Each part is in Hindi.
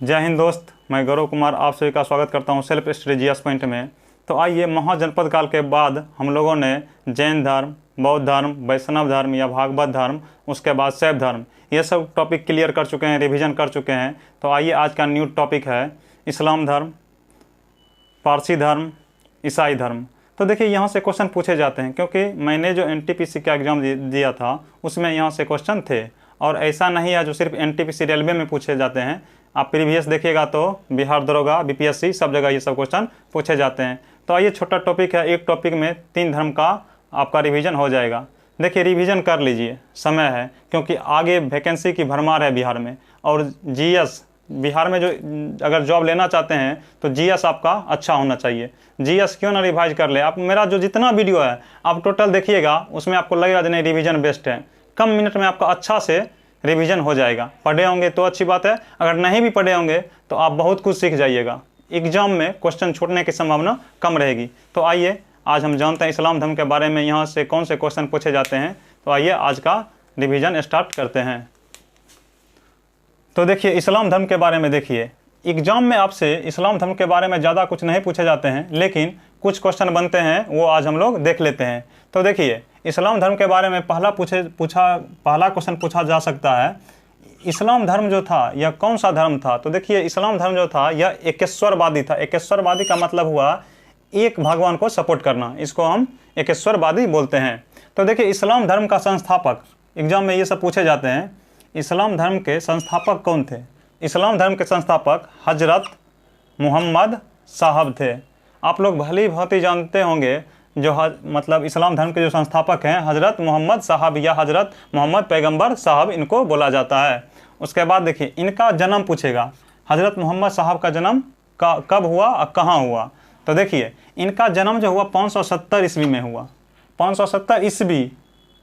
जय हिंद दोस्त, मैं गौरव कुमार आप सभी का स्वागत करता हूं सेल्फ स्टडी जीएस पॉइंट में। तो आइए, महाजनपद काल के बाद हम लोगों ने जैन धर्म, बौद्ध धर्म, वैष्णव धर्म या भागवत धर्म, उसके बाद शैव धर्म, ये सब टॉपिक क्लियर कर चुके हैं, रिवीजन कर चुके हैं। तो आइए, आज का न्यू टॉपिक है इस्लाम धर्म, पारसी धर्म, ईसाई धर्म। तो देखिए, यहाँ से क्वेश्चन पूछे जाते हैं, क्योंकि मैंने जो एनटीपीसी का एग्ज़ाम दिया था उसमें यहाँ से क्वेश्चन थे। और ऐसा नहीं है जो सिर्फ एनटीपीसी रेलवे में पूछे जाते हैं। आप प्रीवियस देखिएगा तो बिहार दरोगा, बीपीएससी, सब जगह ये सब क्वेश्चन पूछे जाते हैं। तो आइए, छोटा टॉपिक है, एक टॉपिक में 3 धर्म का आपका रिवीजन हो जाएगा। देखिए, रिवीजन कर लीजिए, समय है, क्योंकि आगे वैकेंसी की भरमार है बिहार में। और जीएस, बिहार में जो अगर जॉब लेना चाहते हैं तो जीएस आपका अच्छा होना चाहिए। जीएस क्यों ना रिवाइज कर ले। आप मेरा जो जितना वीडियो है आप टोटल देखिएगा, उसमें आपको लगेगा नहीं रिवीजन बेस्ट है। कम मिनट में आपका अच्छा से रिवीजन हो जाएगा। पढ़े होंगे तो अच्छी बात है, अगर नहीं भी पढ़े होंगे तो आप बहुत कुछ सीख जाइएगा। एग्जाम में क्वेश्चन छूटने की संभावना कम रहेगी। तो आइए, आज हम जानते हैं इस्लाम धर्म के बारे में, यहाँ से कौन से क्वेश्चन पूछे जाते हैं। तो आइए, आज का रिवीजन स्टार्ट करते हैं। तो देखिए, इस्लाम धर्म के बारे में देखिए, एग्जाम में आपसे इस्लाम धर्म के बारे में ज़्यादा कुछ नहीं पूछे जाते हैं, लेकिन कुछ क्वेश्चन बनते हैं, वो आज हम लोग देख लेते हैं। तो देखिए, इस्लाम धर्म के बारे में पहला क्वेश्चन पूछा जा सकता है, इस्लाम धर्म जो था यह कौन सा धर्म था। तो देखिए, इस्लाम धर्म जो था यह एकेश्वरवादी था। एकेश्वरवादी का मतलब हुआ एक भगवान को सपोर्ट करना, इसको हम एकेश्वरवादी बोलते हैं। तो देखिए, इस्लाम धर्म का संस्थापक, एग्जाम में ये सब पूछे जाते हैं, इस्लाम धर्म के संस्थापक कौन थे। इस्लाम धर्म के संस्थापक हजरत मोहम्मद साहब थे। आप लोग भली भांति जानते होंगे, जो मतलब इस्लाम धर्म के जो संस्थापक हैं हजरत मोहम्मद साहब या हजरत मोहम्मद पैगंबर साहब, इनको बोला जाता है। उसके बाद देखिए, इनका जन्म पूछेगा, हजरत मोहम्मद साहब का जन्म कब हुआ और कहाँ हुआ। तो देखिए, इनका जन्म जो हुआ 570 ईस्वी में हुआ। 570 ईस्वी,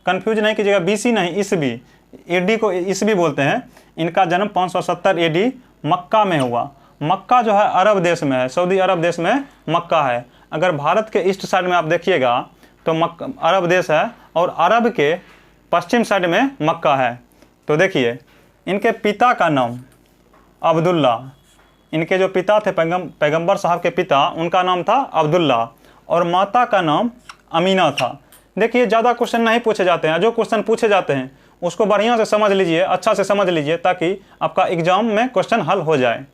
कन्फ्यूज नहीं कीजिएगा, बीसी नहीं, ईस्वी, एडी को ईस्वी बोलते हैं। इनका जन्म 570 एडी मक्का में हुआ। मक्का जो है अरब देश में है, सऊदी अरब देश में मक्का है। अगर भारत के ईस्ट साइड में आप देखिएगा तो अरब देश है, और अरब के पश्चिम साइड में मक्का है। तो देखिए, इनके पिता का नाम अब्दुल्ला, इनके जो पिता थे पैगंबर साहब के पिता, उनका नाम था अब्दुल्ला, और माता का नाम अमीना था। देखिए, ज़्यादा क्वेश्चन नहीं पूछे जाते हैं, जो क्वेश्चन पूछे जाते हैं उसको बढ़िया से समझ लीजिए, अच्छा से समझ लीजिए, ताकि आपका एग्जाम में क्वेश्चन हल हो जाए।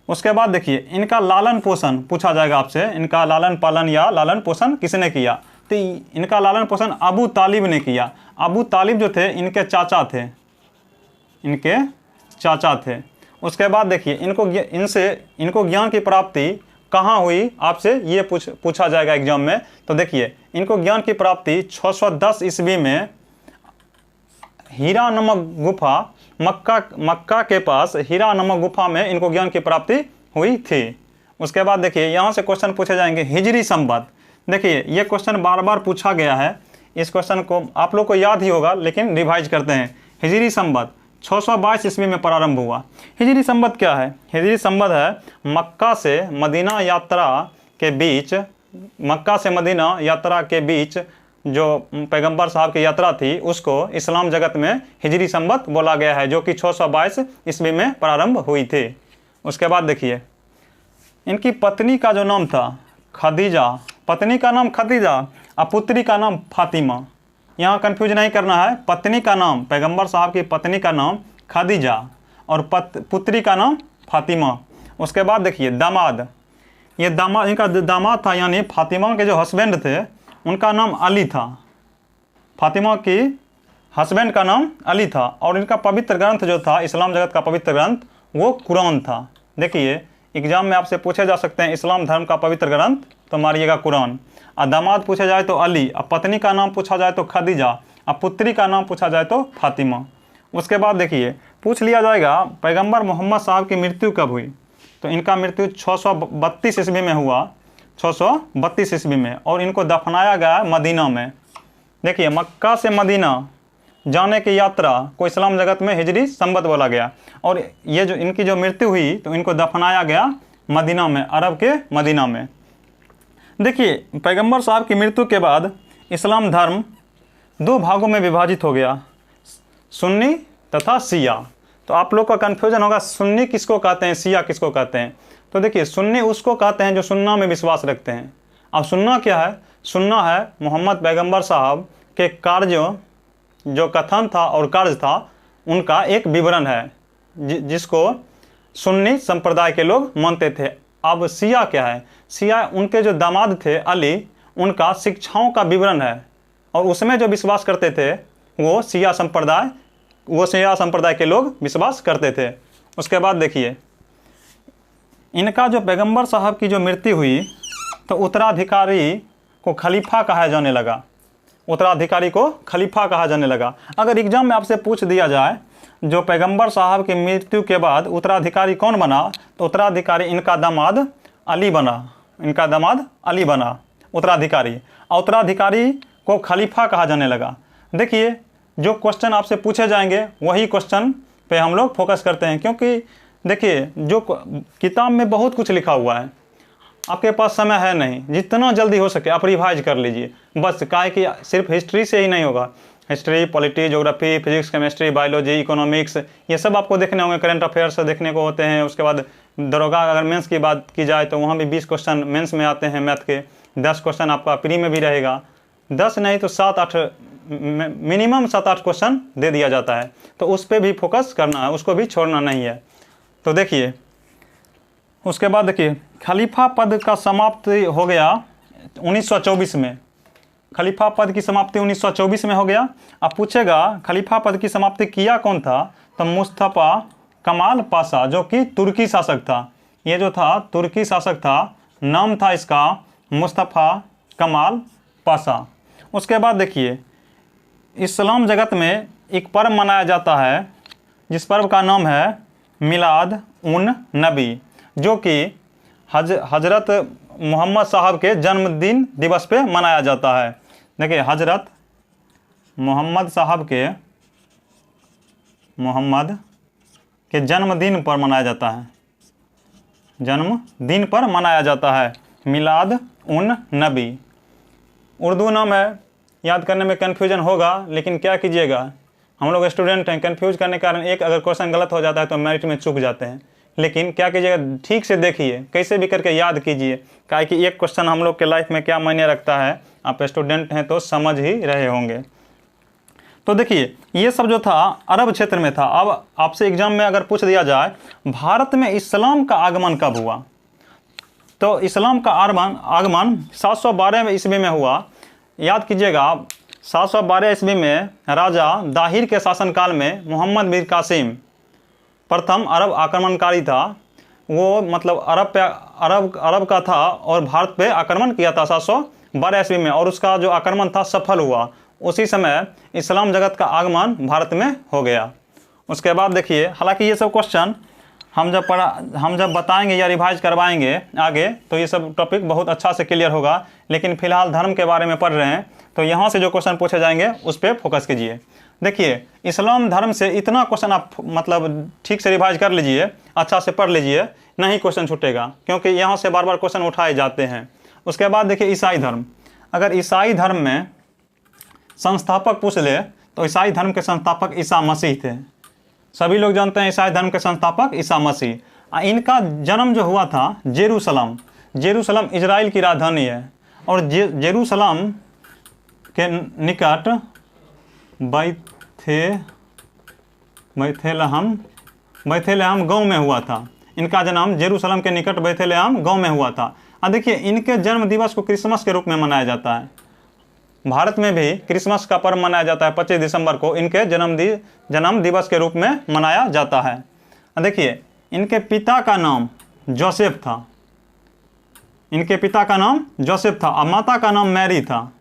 उसके बाद देखिए, इनका लालन पोषण पूछा जाएगा आपसे, इनका लालन पालन या लालन पोषण किसने किया। तो इनका लालन पोषण अबू तालिब ने किया। अबू तालिब जो थे इनके चाचा थे, इनके चाचा थे। उसके बाद देखिए, इनको ज्ञान की प्राप्ति कहाँ हुई, आपसे ये पूछा जाएगा एग्जाम में। तो देखिए, इनको ज्ञान की प्राप्ति 610 ईस्वी में हीरा नमक गुफा, मक्का के पास हीरा नमक गुफा में इनको ज्ञान की प्राप्ति हुई थी। उसके बाद देखिए, यहाँ से क्वेश्चन पूछे जाएंगे हिजरी संवत। देखिए, ये क्वेश्चन बार बार पूछा गया है, इस क्वेश्चन को आप लोग को याद ही होगा, लेकिन रिवाइज करते हैं। हिजरी संवत 622 ईस्वी में प्रारंभ हुआ। हिजरी संवत क्या है? हिजरी संवत है मक्का से मदीना यात्रा के बीच जो पैगंबर साहब की यात्रा थी, उसको इस्लाम जगत में हिजरी संवत बोला गया है, जो कि 622 ईस्वी में प्रारंभ हुई थी। उसके बाद देखिए, इनकी पत्नी का जो नाम था खदीजा, पत्नी का नाम खदीजा और पुत्री का नाम फातिमा। यहाँ कंफ्यूज नहीं करना है, पत्नी का नाम, पैगंबर साहब की पत्नी का नाम खदीजा और पुत्री का नाम फातिमा। उसके बाद देखिए, दामाद, ये दामाद, इनका दामाद था, यानी फातिमा के जो हस्बैंड थे उनका नाम अली था। फातिमा की हस्बैंड का नाम अली था। और इनका पवित्र ग्रंथ जो था, इस्लाम जगत का पवित्र ग्रंथ, वो कुरान था। देखिए, एग्जाम में आपसे पूछे जा सकते हैं इस्लाम धर्म का पवित्र ग्रंथ, तो मारिएगा कुरान। और दामाद पूछा जाए तो अली, और पत्नी का नाम पूछा जाए तो खदीजा, और पुत्री का नाम पूछा जाए तो फातिमा। उसके बाद देखिए, पूछ लिया जाएगा पैगंबर मोहम्मद साहब की मृत्यु कब हुई। तो इनका मृत्यु 632 ईस्वी में हुआ, 632 ईस्वी में, और इनको दफनाया गया मदीना में। देखिए, मक्का से मदीना जाने की यात्रा को इस्लाम जगत में हिजरी संवत बोला गया। और ये जो इनकी जो मृत्यु हुई, तो इनको दफनाया गया मदीना में, अरब के मदीना में। देखिए, पैगंबर साहब की मृत्यु के बाद इस्लाम धर्म 2 भागों में विभाजित हो गया, सुन्नी तथा शिया। तो आप लोग का कन्फ्यूजन होगा सुन्नी किसको कहते हैं, शिया किसको कहते हैं। तो देखिए सुन्नी उसको कहते हैं जो सुन्ना में विश्वास रखते हैं। अब सुन्ना क्या है? सुन्ना है मोहम्मद पैगंबर साहब के कार्यों जो कथन था और कार्य था उनका एक विवरण है जिसको सुन्नी संप्रदाय के लोग मानते थे। अब शिया क्या है? शिया उनके जो दामाद थे अली, उनका शिक्षाओं का विवरण है और उसमें जो विश्वास करते थे वो शिया संप्रदाय के लोग विश्वास करते थे। उसके बाद देखिए इनका जो पैगंबर साहब की जो मृत्यु हुई तो उत्तराधिकारी को खलीफा कहा जाने लगा, उत्तराधिकारी को खलीफा कहा जाने लगा। अगर एग्जाम में आपसे पूछ दिया जाए जो पैगंबर साहब की मृत्यु के बाद उत्तराधिकारी कौन बना, तो उत्तराधिकारी इनका दामाद अली बना, इनका दामाद अली बना उत्तराधिकारी, और उत्तराधिकारी को खलीफा कहा जाने लगा। देखिए जो क्वेश्चन आपसे पूछे जाएंगे वही क्वेश्चन पे हम लोग फोकस करते हैं, क्योंकि देखिए जो किताब में बहुत कुछ लिखा हुआ है, आपके पास समय है नहीं, जितना जल्दी हो सके आप रिवाइज कर लीजिए बस। काहे कि सिर्फ हिस्ट्री से ही नहीं होगा, history, polity, geography, physics, chemistry, biology, economics, ये सब आपको देखने होंगे, करंट अफेयर्स देखने को होते हैं। उसके बाद दरोगा अगर मेंस की बात की जाए तो वहाँ भी 20 क्वेश्चन मेंस में आते हैं मैथ के, 10 क्वेश्चन आपका प्री में भी रहेगा, 10 नहीं तो 7-8 मिनिमम 7-8 क्वेश्चन दे दिया जाता है। तो उस पर भी फोकस करना है, उसको भी छोड़ना नहीं है। तो देखिए उसके बाद देखिए खलीफा पद का समाप्ति हो गया 1924 में, खलीफा पद की समाप्ति 1924 में हो गया। अब पूछेगा खलीफा पद की समाप्ति किया कौन था, तो मुस्तफ़ा कमाल पाशा जो कि तुर्की शासक था। ये जो था तुर्की शासक था, नाम था इसका मुस्तफ़ा कमाल पाशा। उसके बाद देखिए इस्लाम जगत में एक पर्व मनाया जाता है जिस पर्व का नाम है मिलाद उन नबी, जो कि हजरत मोहम्मद साहब के जन्मदिन दिवस पे मनाया जाता है। देखिए हजरत मोहम्मद साहब के जन्मदिन पर मनाया जाता है, जन्मदिन पर मनाया जाता है मिलाद उन नबी। उर्दू नाम है, याद करने में कन्फ्यूजन होगा, लेकिन क्या कीजिएगा, हम लोग स्टूडेंट हैं, कन्फ्यूज करने के कारण एक अगर क्वेश्चन गलत हो जाता है तो मेरिट में चूक जाते हैं। लेकिन क्या कीजिएगा, ठीक से देखिए, कैसे भी करके याद कीजिए, काहे कि एक क्वेश्चन हम लोग के लाइफ में क्या मायने रखता है, आप स्टूडेंट हैं तो समझ ही रहे होंगे। तो देखिए ये सब जो था अरब क्षेत्र में था। अब आपसे एग्जाम में अगर पूछ दिया जाए भारत में इस्लाम का आगमन कब हुआ, तो इस्लाम का आगमन 712 ईस्वी में हुआ। याद कीजिएगा 712 ईस्वी में राजा दाहिर के शासनकाल में मोहम्मद बिन कासिम प्रथम अरब आक्रमणकारी था। वो मतलब अरब का था और भारत पे आक्रमण किया था 712 ईस्वी में, और उसका जो आक्रमण था सफल हुआ। उसी समय इस्लाम जगत का आगमन भारत में हो गया। उसके बाद देखिए, हालांकि ये सब क्वेश्चन हम जब बताएंगे या रिवाइज करवाएंगे आगे तो ये सब टॉपिक बहुत अच्छा से क्लियर होगा, लेकिन फिलहाल धर्म के बारे में पढ़ रहे हैं तो यहाँ से जो क्वेश्चन पूछे जाएंगे उस पर फोकस कीजिए। देखिए इस्लाम धर्म से इतना क्वेश्चन आप मतलब ठीक से रिवाइज कर लीजिए, अच्छा से पढ़ लीजिए, नहीं क्वेश्चन छूटेगा, क्योंकि यहाँ से बार बार क्वेश्चन उठाए जाते हैं। उसके बाद देखिए ईसाई धर्म, अगर ईसाई धर्म में संस्थापक पूछ ले तो ईसाई धर्म के संस्थापक ईसा मसीह थे। सभी लोग जानते हैं ईसाई धर्म के संस्थापक ईसा मसीह। इनका जन्म जो हुआ था जेरूसलम इजराइल की राजधानी है, और जेरूसलम के निकट बैथलेहम गांव में हुआ था। इनका जन्म जेरूसलम के निकट बैथलेहम गांव में हुआ था। देखिए इनके जन्म दिवस को क्रिसमस के रूप में मनाया जाता है। भारत में भी क्रिसमस का पर्व मनाया जाता है 25 दिसंबर को, इनके जन्म दिवस के रूप में मनाया जाता है। देखिए इनके पिता का नाम जोसेफ था, इनके पिता का नाम जोसेफ था और माता का नाम मैरी था।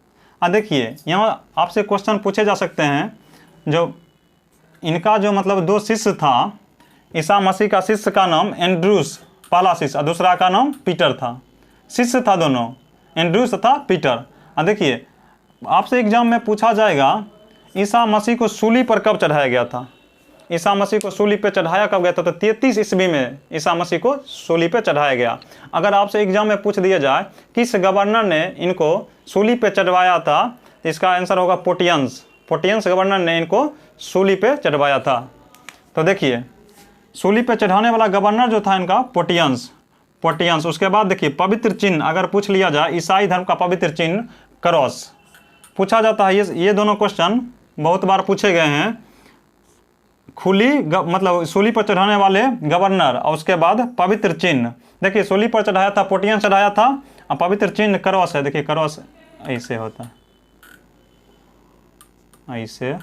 देखिए यहाँ आपसे क्वेश्चन पूछे जा सकते हैं, जो इनका जो मतलब दो शिष्य था, ईसा मसीह का शिष्य का नाम एंड्रूस पहला शिष्य और दूसरा का नाम पीटर था। शिष्य था दोनों, एंड्रूस तथा पीटर। देखिए आपसे एग्जाम में पूछा जाएगा ईसा मसीह को सूली पर कब चढ़ाया गया था, ईसा मसीह को सूली पे चढ़ाया कब गया था, तो 33 ईस्वी में ईसा मसीह को सूली पे चढ़ाया गया। अगर आपसे एग्जाम में पूछ दिया जाए किस गवर्नर ने इनको सूली पे चढ़वाया था, तो इसका आंसर होगा पोटियंस गवर्नर ने इनको सूली पे चढ़वाया था। तो देखिए सूली पे चढ़ाने वाला गवर्नर जो था इनका पोटियंस। उसके बाद देखिए पवित्र चिन्ह अगर पूछ लिया जाए, ईसाई धर्म का पवित्र चिन्ह क्रॉस पूछा जाता है। ये दोनों क्वेश्चन बहुत बार पूछे गए हैं। मतलब सूली पर चढ़ाने वाले गवर्नर और उसके बाद पवित्र चिन्ह। देखिए सूली पर चढ़ाया था, पोटियन चढ़ाया था, और पवित्र चिन्ह क्रॉस है। देखिए क्रॉस ऐसे होता है, ऐसे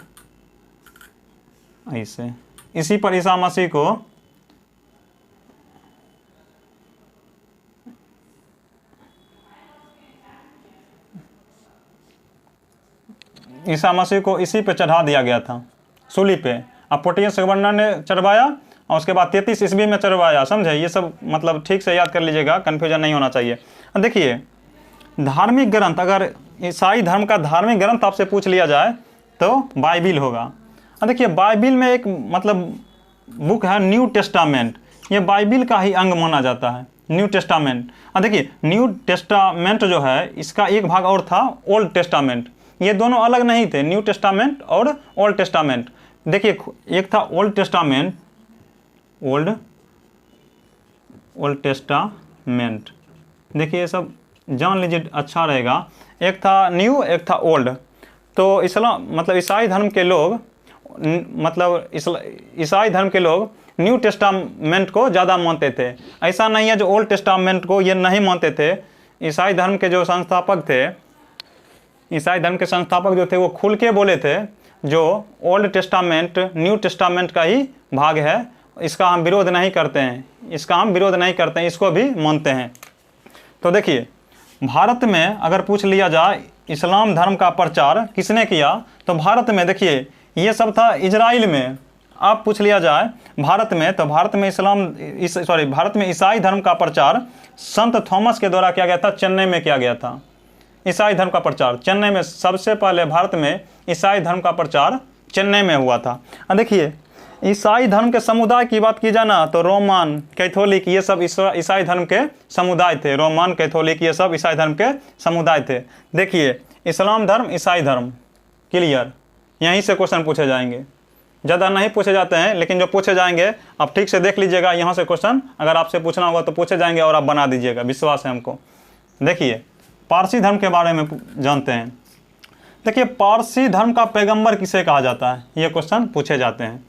ऐसे। इसी पर ईसा मसीह को इसी पे चढ़ा दिया गया था, सूली पे। अब पोटियस गवर्नर ने चढ़वाया और उसके बाद 33 ईस्वी में चढ़वाया। समझे, ये सब मतलब ठीक से याद कर लीजिएगा, कन्फ्यूजन नहीं होना चाहिए। देखिए धार्मिक ग्रंथ, अगर ईसाई धर्म का धार्मिक ग्रंथ आपसे पूछ लिया जाए तो बाइबिल होगा। देखिए बाइबिल में एक मतलब बुक है न्यू टेस्टामेंट, ये बाइबिल का ही अंग माना जाता है, न्यू टेस्टामेंट। देखिए न्यू टेस्टामेंट जो है इसका एक भाग और था ओल्ड टेस्टामेंट, ये दोनों अलग नहीं थे, न्यू टेस्टामेंट और ओल्ड टेस्टामेंट। देखिए एक था ओल्ड टेस्टामेंट, ओल्ड टेस्टामेंट, देखिए ये सब जान लीजिए अच्छा रहेगा। एक था न्यू, एक था ओल्ड। तो इस्लाम मतलब ईसाई धर्म के लोग ईसाई धर्म के लोग न्यू टेस्टामेंट को ज़्यादा मानते थे। ऐसा नहीं है जो ओल्ड टेस्टामेंट को ये नहीं मानते थे। ईसाई धर्म के जो संस्थापक थे, ईसाई धर्म के संस्थापक जो थे वो खुल के बोले थे जो ओल्ड टेस्टामेंट न्यू टेस्टामेंट का ही भाग है, इसका हम विरोध नहीं करते हैं, इसको भी मानते हैं। तो देखिए भारत में अगर पूछ लिया जाए इस्लाम धर्म का प्रचार किसने किया, तो भारत में देखिए ये सब था इजराइल में। आप पूछ लिया जाए भारत में, तो भारत में ईसाई धर्म का प्रचार संत थॉमस के द्वारा किया गया था, चेन्नई में किया गया था। ईसाई धर्म का प्रचार चेन्नई में, सबसे पहले भारत में ईसाई धर्म का प्रचार चेन्नई में हुआ था। देखिए ईसाई धर्म के समुदाय की बात की जाए ना, तो रोमन, कैथोलिक, ये सब ईसाई धर्म के समुदाय थे। रोमन, कैथोलिक ये सब ईसाई धर्म के समुदाय थे। देखिए इस्लाम धर्म, ईसाई धर्म, क्लियर, यहीं से क्वेश्चन पूछे जाएंगे। ज़्यादा नहीं पूछे जाते हैं, लेकिन जो पूछे जाएंगे आप ठीक से देख लीजिएगा। यहाँ से क्वेश्चन अगर आपसे पूछना होगा तो पूछे जाएंगे और आप बना दीजिएगा, विश्वास है हमको। देखिए पारसी धर्म के बारे में जानते हैं। देखिए पारसी धर्म का पैगंबर किसे कहा जाता है, ये क्वेश्चन पूछे जाते हैं।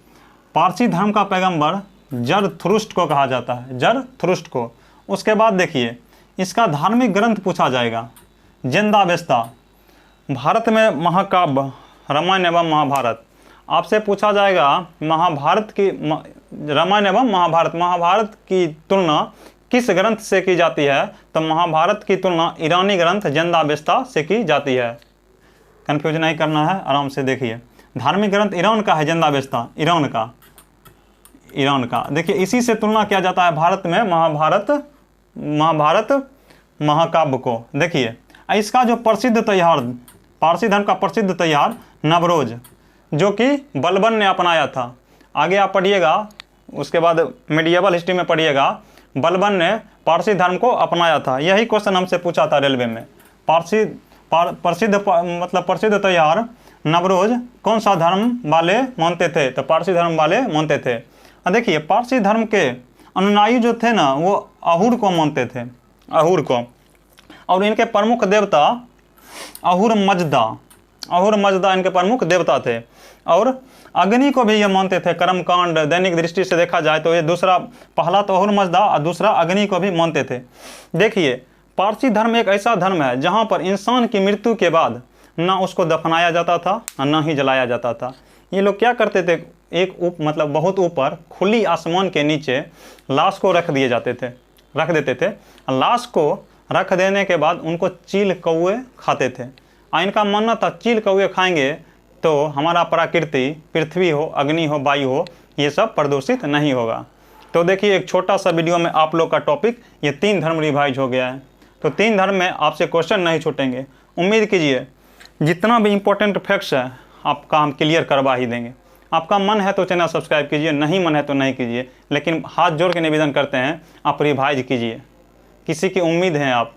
पारसी धर्म का पैगंबर जरथुरुष्ट को कहा जाता है, जरथुरुष्ट को। उसके बाद देखिए इसका धार्मिक ग्रंथ पूछा जाएगा, ज़ेंदावेस्ता। भारत में महाकाव्य रामायण एवं महाभारत आपसे पूछा जाएगा। महाभारत की रामायण एवं महाभारत की तुलना किस ग्रंथ से की जाती है, तो महाभारत की तुलना ईरानी ग्रंथ ज़ेंदावेस्ता से की जाती है। कंफ्यूज नहीं करना है, आराम से देखिए। धार्मिक ग्रंथ ईरान का है ज़ेंदावेस्ता, ईरान का। देखिए इसी से तुलना किया जाता है भारत में महाभारत महाकाव्य को। देखिए इसका जो प्रसिद्ध त्यौहार, पारसी धर्म का प्रसिद्ध त्यौहार नवरोज, जो कि बलबन ने अपनाया था। आगे आप पढ़िएगा, उसके बाद मिडिएवल हिस्ट्री में पढ़िएगा, बलबन ने पारसी धर्म को अपनाया था। यही क्वेश्चन हमसे पूछा था रेलवे में। प्रसिद्ध त्यौहार नवरोज कौन सा धर्म वाले मानते थे, तो पारसी धर्म वाले मानते थे। देखिए पारसी धर्म के अनुयायी जो थे ना, वो अहुर को मानते थे, अहुर को। और इनके प्रमुख देवता अहुर मजदा इनके प्रमुख देवता थे। और अग्नि को भी ये मानते थे। कर्मकांड दैनिक दृष्टि से देखा जाए तो ये दूसरा, पहला तो अहुर मजदा और दूसरा अग्नि को भी मानते थे। देखिए पारसी धर्म एक ऐसा धर्म है जहाँ पर इंसान की मृत्यु के बाद ना उसको दफनाया जाता था और ना ही जलाया जाता था। ये लोग क्या करते थे, बहुत ऊपर खुली आसमान के नीचे लाश को रख देते थे। लाश को रख देने के बाद उनको चील कौए खाते थे। इनका मानना था चील कौए खाएंगे तो हमारा प्रकृति, पृथ्वी हो, अग्नि हो, वायु हो, ये सब प्रदूषित नहीं होगा। तो देखिए एक छोटा सा वीडियो में आप लोग का टॉपिक ये 3 धर्म रिवाइज हो गया है। तो 3 धर्म में आपसे क्वेश्चन नहीं छूटेंगे। उम्मीद कीजिए जितना भी इम्पोर्टेंट फैक्ट्स है आपका हम क्लियर करवा ही देंगे। आपका मन है तो चैनल सब्सक्राइब कीजिए, नहीं मन है तो नहीं कीजिए, लेकिन हाथ जोड़ के निवेदन करते हैं आप रिवाइज कीजिए। किसी की उम्मीद है, आप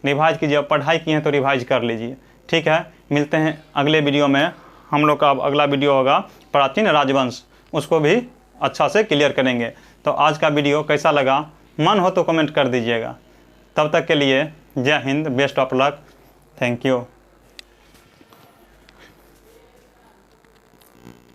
रिवाइज कीजिए। पढ़ाई की है तो रिवाइज कर लीजिए, ठीक है। मिलते हैं अगले वीडियो में। हम लोग का अब अगला वीडियो होगा प्राचीन राजवंश, उसको भी अच्छा से क्लियर करेंगे। तो आज का वीडियो कैसा लगा, मन हो तो कमेंट कर दीजिएगा। तब तक के लिए जय Hind, best of luck, thank you.